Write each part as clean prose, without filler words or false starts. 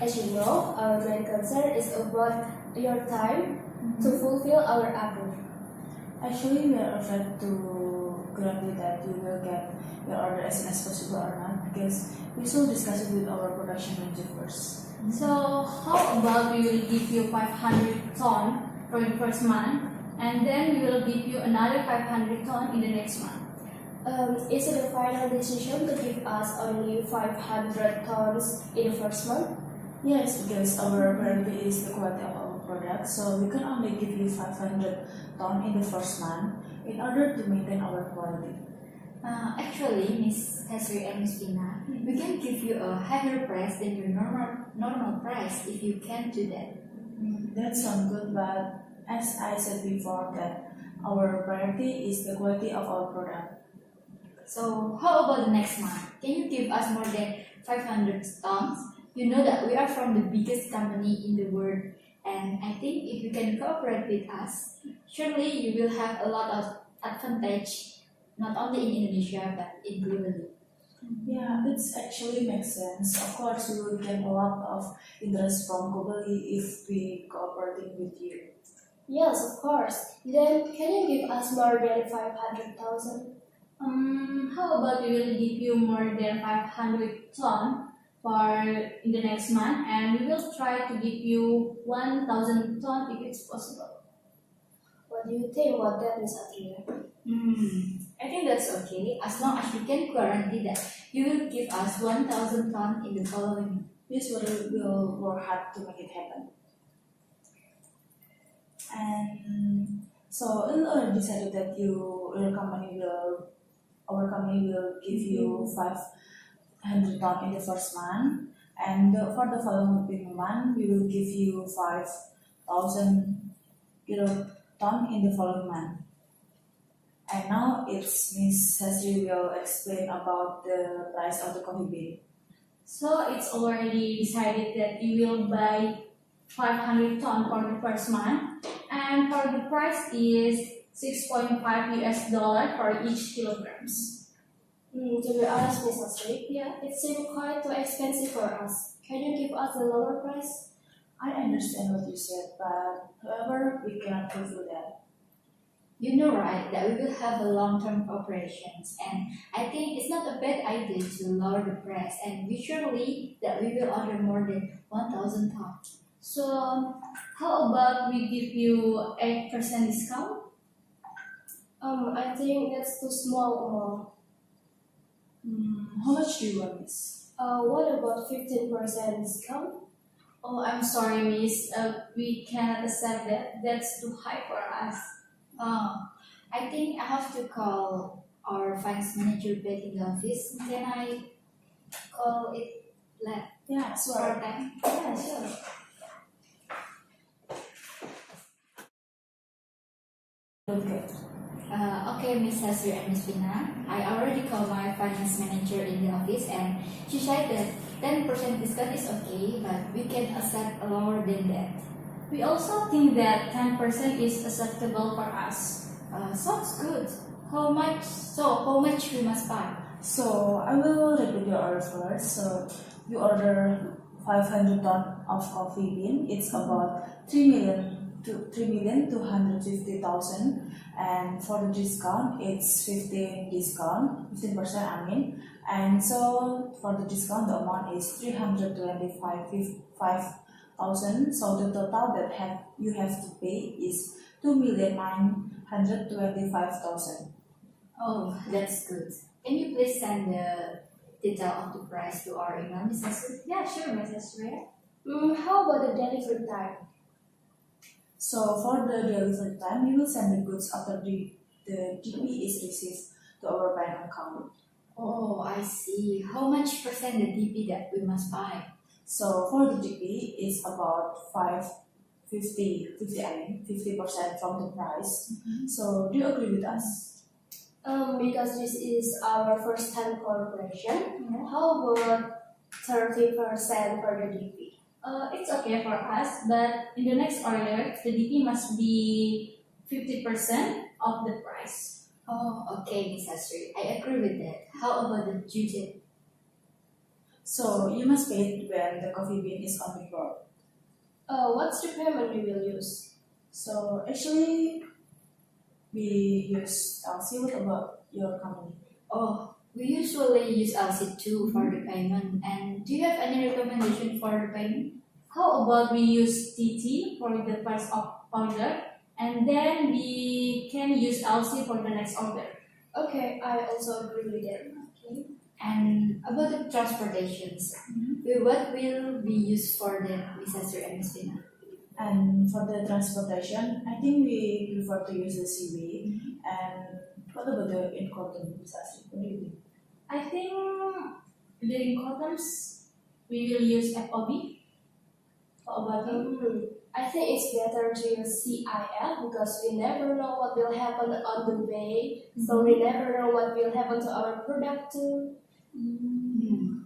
As you know, our main concern is about your time to fulfill our approach. Actually, we are afraid to guarantee that you will get your order as soon as possible or not, because we should discuss it with our production manager first. So how about we will give you 500 ton for the first month, and then we will give you another 500 ton in the next month. Is it a final decision to give us only 500 tons in the first month? Yes, because our priority is the quality of our product, so we can only give you 500 ton in the first month in order to maintain our quality. Actually, Miss Hasri and Miss Vina, we can give you a higher price than your normal price if you can do that. That sounds good, but as I said before, that our priority is the quality of our product. So how about the next month? Can you give us more than 500 tons? You know that we are from the biggest company in the world, and I think if you can cooperate with us, surely you will have a lot of advantage, not only in Indonesia but in globally. Yeah, it actually makes sense. Of course, we will get a lot of interest from globally if we cooperating with you. Yes, of course. Then can you give us more than 500,000? How about we will give you more than 500 ton for in the next month, and we will try to give you 1,000 ton if it's possible. What do you think about that, Miss Attria? I think that's okay as long as you can guarantee that you will give us 1,000 ton in the following. Yes, we will work hard to make it happen. And so it already decided that our company will give you 500 ton in the first month, and for the following month we will give you 5,000 kiloton in the following month. And now it's Miss Hasri will explain about the price of the coffee bean. So it's already decided that you will buy 500 ton for the first month, and for the price is $6.5 for each kilograms. To be honest, Miss Hasri, it seems quite too expensive for us. Can you give us a lower price? I understand what you said, but however, we cannot fulfill that. You know, right, that we will have a long-term operations, and I think it's not a bad idea to lower the price, and we surely that we will order more than 1,000 tons. So how about we give you 8% discount? I think that's too small. How much do you want, Miss? What about 15% discount? Oh, I'm sorry, miss. We cannot accept that. That's too high for us. I think I have to call our finance manager back in the office. Can I call it like Yeah, for sure. time? Yeah, sure. Okay. Okay, Miss Hasri and Miss Vina. I already called my finance manager in the office, and she said that 10% discount is okay, but we can accept lower than that. We also think that 10% is acceptable for us. Sounds good. How much? So how much we must buy? So I will repeat your order first. So you order 500 ton of coffee bean. It's about 3,250,000, and for the discount it's 15%. I mean, and so for the discount the amount is 325,000. So the total that you have to pay is 2,925,000. Oh, that's good. Can you please send the detail of the price to our email, Miss Hasri? Yeah, sure, Mrs. Ray. How about the delivery time? So for the delivery time, we will send the goods after the GP is received to our bank account. Oh, I see. How much percent the DP that we must buy? So for the GP, it's about 50% from the price. So do you agree with us? Because this is our first time cooperation, how about 30% for the DP? It's okay for us, but in the next order, the DP must be 50% of the price. Oh, okay, Miss Hasri. I agree with that. How about the due date? So you must pay it when the coffee bean is on the board. What's the payment we will use? So actually, we use LC. What about your company? Oh, we usually use LC2 for the payment. And do you have any recommendation for the payment? How about we use TT for the first order, and then we can use LC for the next order. Okay, I also agree with that. Okay. And about the transportations, what will we use for the Hasri and Vina? And for the transportation, I think we prefer to use the CB. And what about the Incoterms? What do you think? I think during Incoterms we will use FOB. How about you? I think it's better to use CIF because we never know what will happen on the way, so we never know what will happen to our product too.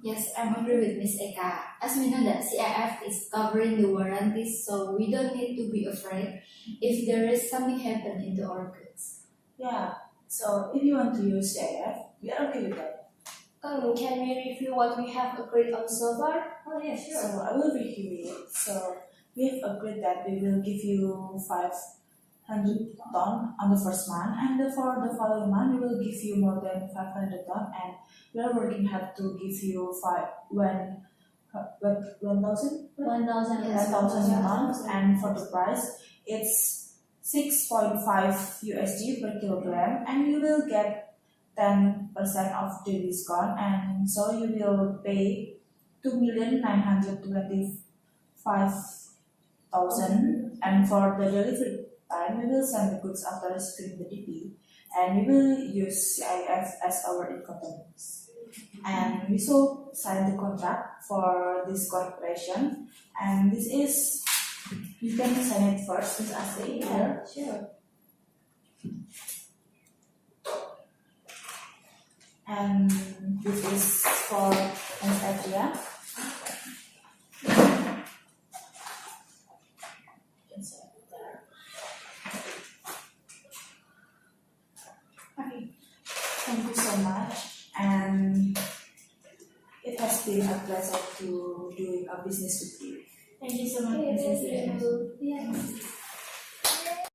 Yes, I'm agree with Miss Eka. As we know that CIF is covering the warranties, so we don't need to be afraid if there is something happen into our goods. Yeah. So if you want to use CIF, we are okay with that. Can we review what we have agreed on so far? Oh yeah, sure. So I will review it. So we have agreed that we will give you 500 ton on the first month, and for the following month we will give you more than 500 ton, and we are working hard to give you 1,000 1,000. 1,000 tons, and for the price it's 6.5 USD per kilogram, and you will get 10% of the discount, and so you will pay 2,925,000, and for the delivery time we will send the goods after screening the DP, and we will use CIF as our Incoterms. And we will sign the contract for this corporation, and this is, you can sign it first, Ms. Asri here. Sure. And this is for Ms. Ettria. You can sign it there. Okay, thank you so much, and it has been a pleasure to doing a business with you. Thank you so much, Okay, Mrs. thank you. Yes.